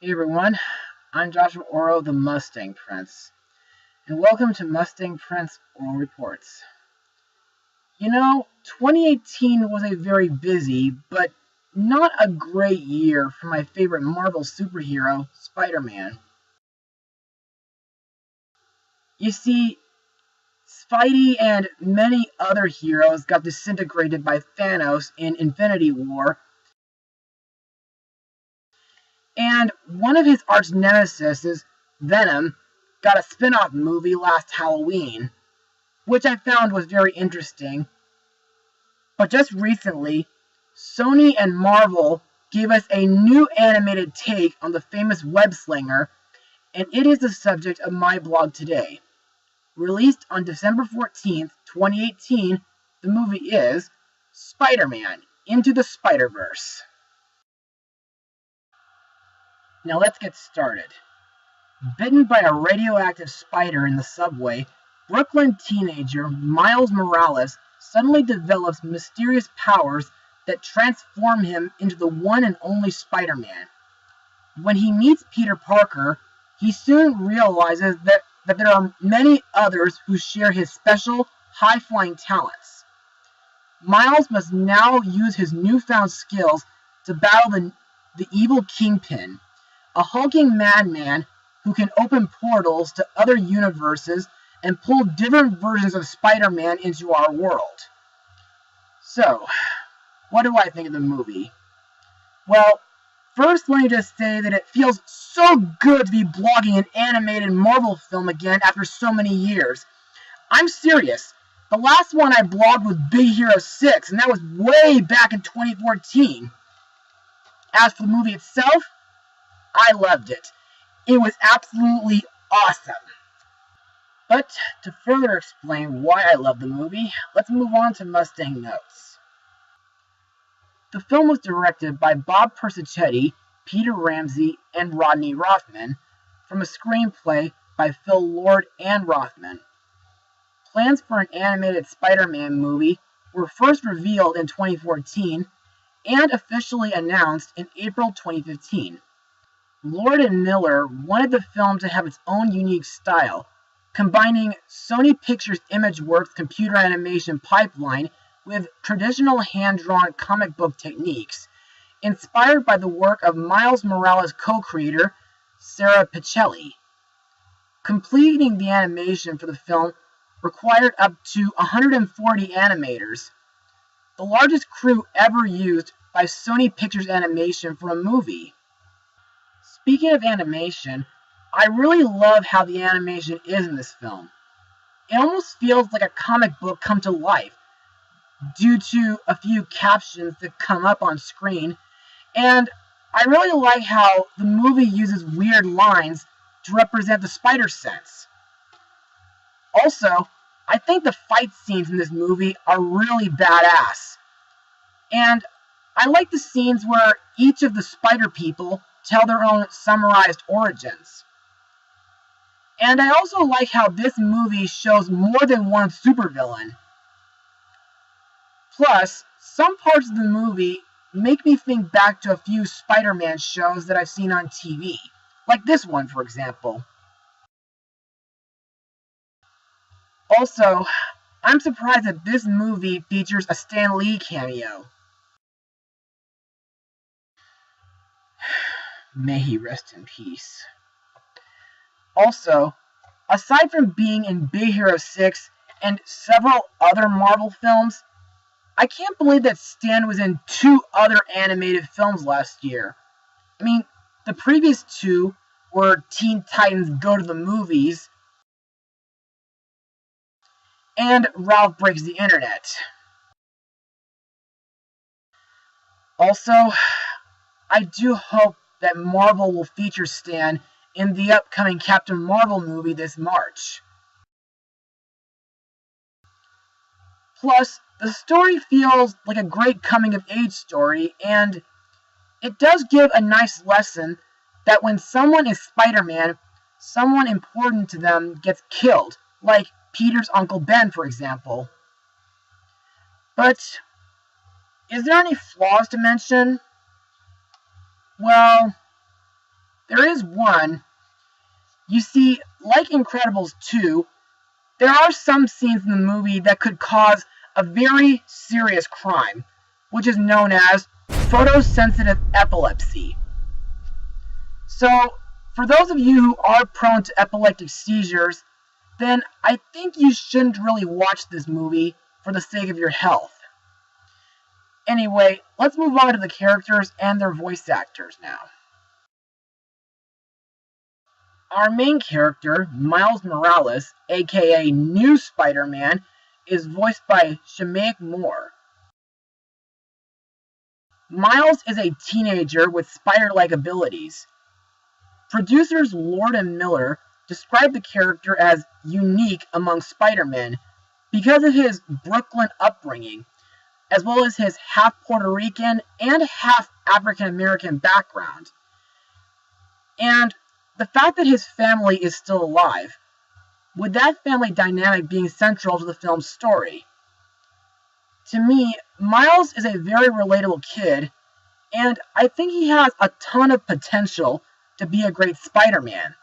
Hey everyone, I'm Joshua Orro, the Mustang Prince, and welcome to Mustang Prince Oral Reports. 2018 was a very busy, but not a great year for my favorite Marvel superhero, Spider-Man. You see, Spidey and many other heroes got disintegrated by Thanos in Infinity War, and one of his arch nemesis, Venom, got a spin-off movie last Halloween, which I found was very interesting. But just recently, Sony and Marvel gave us a new animated take on the famous web slinger, and it is the subject of my blog today. Released on December 14th, 2018, the movie is Spider-Man Into the Spider-Verse. Now let's get started. Bitten by a radioactive spider in the subway, Brooklyn teenager Miles Morales suddenly develops mysterious powers that transform him into the one and only Spider-Man. When he meets Peter Parker, he soon realizes that there are many others who share his special, high-flying talents. Miles must now use his newfound skills to battle the evil Kingpin, a hulking madman who can open portals to other universes and pull different versions of Spider-Man into our world. So, what do I think of the movie? Well, first let me just say that it feels so good to be blogging an animated Marvel film again after so many years. I'm serious. The last one I blogged was Big Hero 6, and that was way back in 2014. As for the movie itself, I loved it. It was absolutely awesome. But to further explain why I love the movie, let's move on to Mustang notes. The film was directed by Bob Persichetti, Peter Ramsey, and Rodney Rothman, from a screenplay by Phil Lord and Rothman. Plans for an animated Spider-Man movie were first revealed in 2014 and officially announced in April 2015. Lord and Miller wanted the film to have its own unique style, combining Sony Pictures ImageWorks computer animation pipeline with traditional hand-drawn comic book techniques, inspired by the work of Miles Morales' co-creator, Sara Pichelli. Completing the animation for the film required up to 140 animators, the largest crew ever used by Sony Pictures Animation for a movie. Speaking of animation, I really love how the animation is in this film. It almost feels like a comic book come to life, due to a few captions that come up on screen, and I really like how the movie uses weird lines to represent the spider sense. Also, I think the fight scenes in this movie are really badass, and I like the scenes where each of the spider people tell their own summarized origins. And I also like how this movie shows more than one supervillain. Plus, some parts of the movie make me think back to a few Spider-Man shows that I've seen on TV, like this one, for example. Also, I'm surprised that this movie features a Stan Lee cameo. May he rest in peace. Also, aside from being in Big Hero 6 and several other Marvel films, I can't believe that Stan was in 2 other animated films last year. I mean, the previous 2 were Teen Titans Go to the Movies and Ralph Breaks the Internet. Also, I do hope that Marvel will feature Stan in the upcoming Captain Marvel movie this March. Plus, the story feels like a great coming-of-age story, and it does give a nice lesson that when someone is Spider-Man, someone important to them gets killed, like Peter's Uncle Ben, for example. But, is there any flaws to mention? Well, There is one. You see, like Incredibles 2, there are some scenes in the movie that could cause a very serious crime, which is known as photosensitive epilepsy. So, for those of you who are prone to epileptic seizures, then I think you shouldn't really watch this movie for the sake of your health. Anyway, let's move on to the characters and their voice actors now. Our main character, Miles Morales, aka New Spider-Man, is voiced by Shameik Moore. Miles is a teenager with spider-like abilities. Producers Lord and Miller described the character as unique among Spider-Men because of his Brooklyn upbringing, as well as his half Puerto Rican and half African American background. And the fact that his family is still alive, with that family dynamic being central to the film's story. To me, Miles is a very relatable kid, and I think he has a ton of potential to be a great Spider-Man.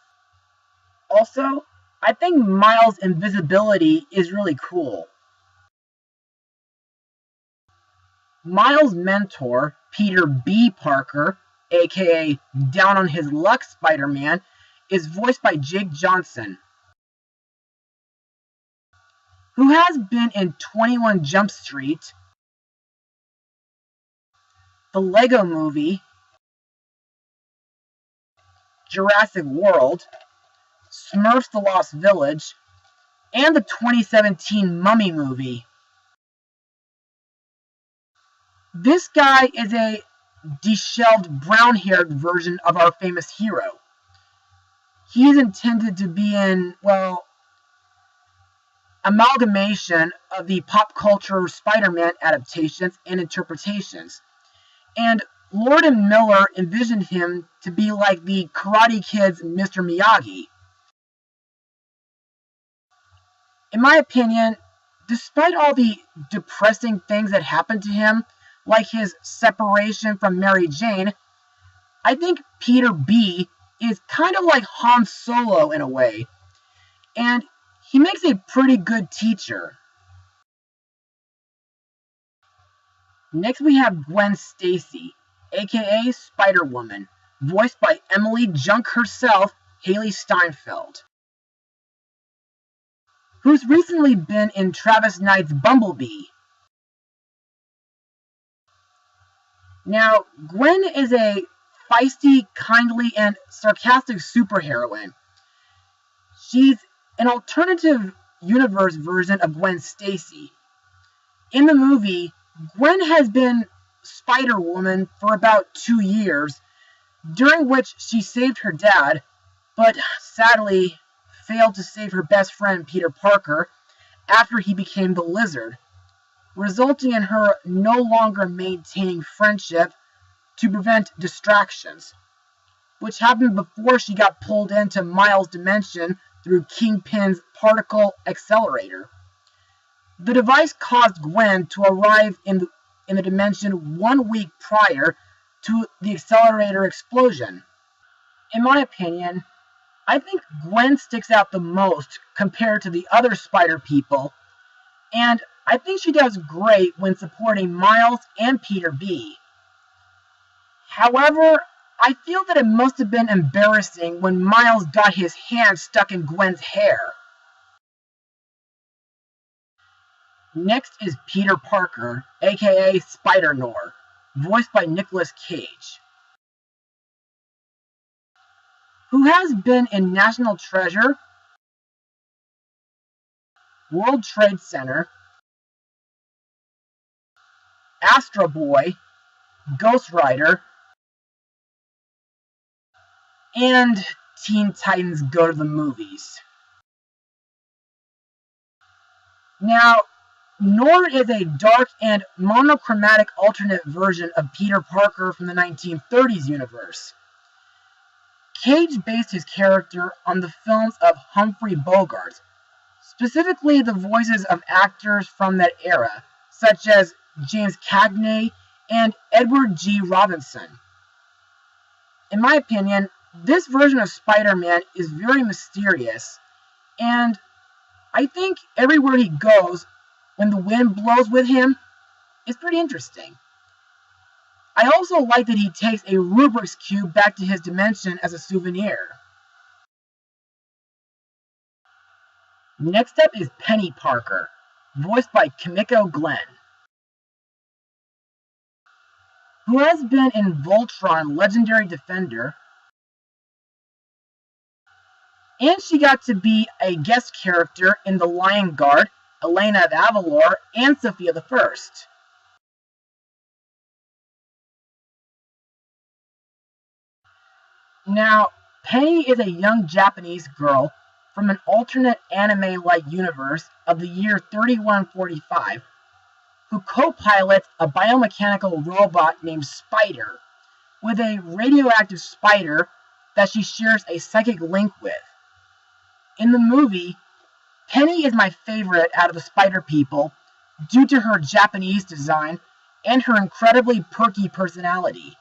Also, I think Miles' invisibility is really cool. Miles' mentor, Peter B. Parker, aka Down on His Luck Spider-Man, is voiced by Jake Johnson, who has been in 21 Jump Street, the Lego Movie, Jurassic World, Smurfs: The Lost Village, and the 2017 Mummy movie. This guy is a disheveled, brown-haired version of our famous hero. He is intended to be an, amalgamation of the pop culture Spider-Man adaptations and interpretations. And Lord and Miller envisioned him to be like the Karate Kid's Mr. Miyagi. In my opinion, despite all the depressing things that happened to him, like his separation from Mary Jane, I think Peter B. is kind of like Han Solo in a way, and he makes a pretty good teacher. Next we have Gwen Stacy, aka Spider-Woman, voiced by Emily Junk herself, Haley Steinfeld, who's recently been in Travis Knight's Bumblebee. Now, Gwen is a feisty, kindly, and sarcastic superheroine. She's an alternative universe version of Gwen Stacy. In the movie, Gwen has been Spider-Woman for about 2 years, during which she saved her dad, but sadly failed to save her best friend Peter Parker after he became the Lizard, resulting in her no longer maintaining friendship to prevent distractions, which happened before she got pulled into Miles' dimension through Kingpin's particle accelerator. The device caused Gwen to arrive in the dimension 1 week prior to the accelerator explosion. In my opinion, I think Gwen sticks out the most compared to the other Spider people, and I think she does great when supporting Miles and Peter B. However, I feel that it must have been embarrassing when Miles got his hand stuck in Gwen's hair. Next is Peter Parker, aka Spider-Nor, voiced by Nicolas Cage, who has been in National Treasure, World Trade Center, Astro Boy, Ghost Rider, and Teen Titans Go to the Movies. Now, Nor is a dark and monochromatic alternate version of Peter Parker from the 1930s universe. Cage based his character on the films of Humphrey Bogart, specifically the voices of actors from that era, such as James Cagney and Edward G. Robinson. In my opinion, This version of Spider-Man is very mysterious, and I think everywhere he goes, when the wind blows with him, is pretty interesting. I also like that he takes a Rubik's Cube back to his dimension as a souvenir. Next up is Penny Parker, voiced by Kimiko Glenn, who has been in Voltron Legendary Defender, and she got to be a guest character in The Lion Guard, Elena of Avalor, and Sophia the First. Now, Penny is a young Japanese girl from an alternate anime-like universe of the year 3145, who co-pilots a biomechanical robot named Spider, with a radioactive spider that she shares a psychic link with. In the movie, Penny is my favorite out of the Spider People due to her Japanese design and her incredibly perky personality.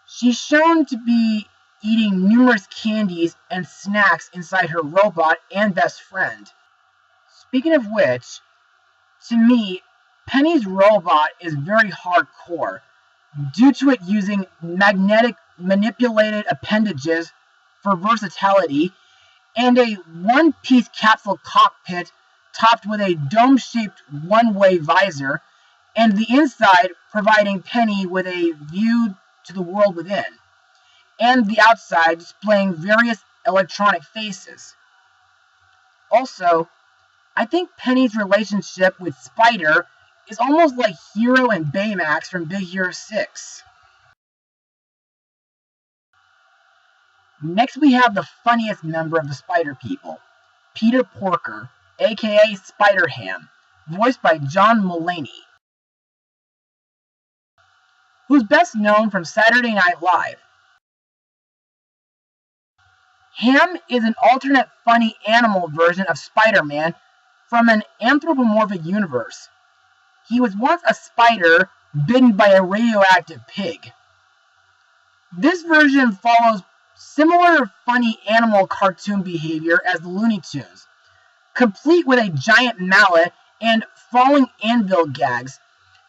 She's shown to be eating numerous candies and snacks inside her robot and best friend. Speaking of which, to me, Penny's robot is very hardcore due to it using magnetic manipulated appendages for versatility and a one-piece capsule cockpit topped with a dome-shaped one-way visor, and the inside providing Penny with a view to the world within, and the outside displaying various electronic faces. Also, I think Penny's relationship with Spider is almost like Hero and Baymax from Big Hero 6. Next we have the funniest member of the Spider People, Peter Porker, aka Spider-Ham, voiced by John Mulaney, who's best known from Saturday Night Live. Ham is an alternate funny animal version of Spider-Man from an anthropomorphic universe. He was once a spider bitten by a radioactive pig. This version follows similar funny animal cartoon behavior as the Looney Tunes, complete with a giant mallet and falling anvil gags,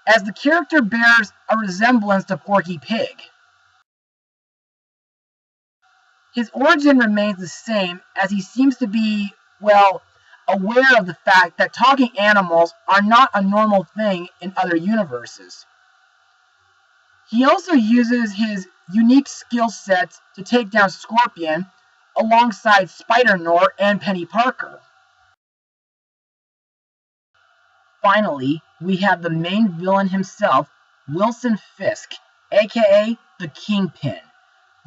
as the character bears a resemblance to Porky Pig. His origin remains the same, as he seems to be, well, aware of the fact that talking animals are not a normal thing in other universes. He also uses his unique skill sets to take down Scorpion alongside Spider-Nor and Penny Parker. Finally, we have the main villain himself, Wilson Fisk, aka the Kingpin,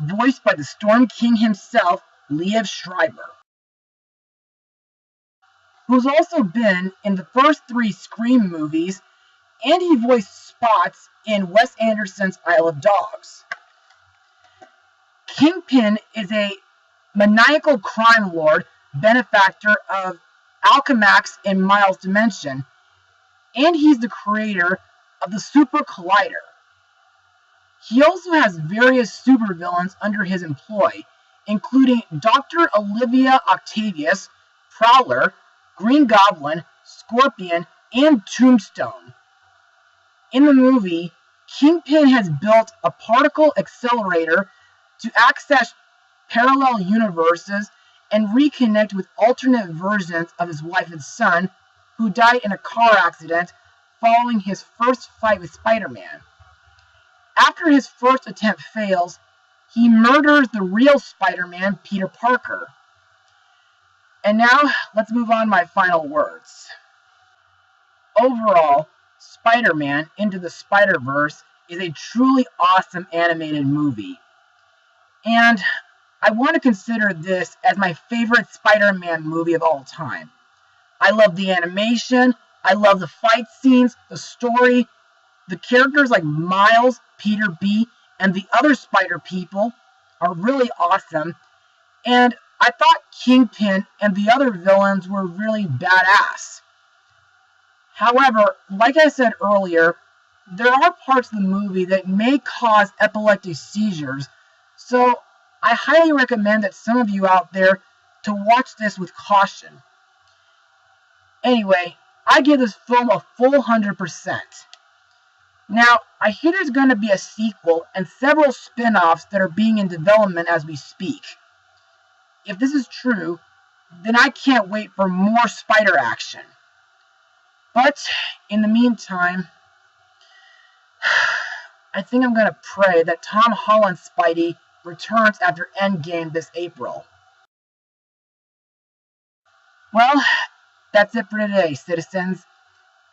voiced by the Storm King himself, Liev Schreiber, who's also been in the first 3 Scream movies, and he voiced Spots in Wes Anderson's Isle of Dogs. Kingpin is a maniacal crime lord, benefactor of Alchemax in Miles' Dimension, and he's the creator of the Super Collider. He also has various supervillains under his employ, including Dr. Olivia Octavius, Prowler, Green Goblin, Scorpion, and Tombstone. In the movie, Kingpin has built a particle accelerator to access parallel universes and reconnect with alternate versions of his wife and son, who died in a car accident following his first fight with Spider-Man. After his first attempt fails, he murders the real Spider-Man, Peter Parker. And now, let's move on to my final words. Overall, Spider-Man Into the Spider-Verse is a truly awesome animated movie. And I want to consider this as my favorite Spider-Man movie of all time. I love the animation, I love the fight scenes, the story, the characters like Miles, Peter B, and the other Spider People are really awesome, and I thought Kingpin and the other villains were really badass. However, like I said earlier, there are parts of the movie that may cause epileptic seizures, so I highly recommend that some of you out there to watch this with caution. Anyway, I give this film a full 100%. Now, I hear there's going to be a sequel and several spin-offs that are being in development as we speak. If this is true, then I can't wait for more spider action. But, in the meantime, I think I'm going to pray that Tom Holland's Spidey returns after Endgame this April. Well, that's it for today, citizens.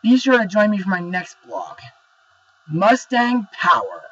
Be sure to join me for my next blog. Mustang Power.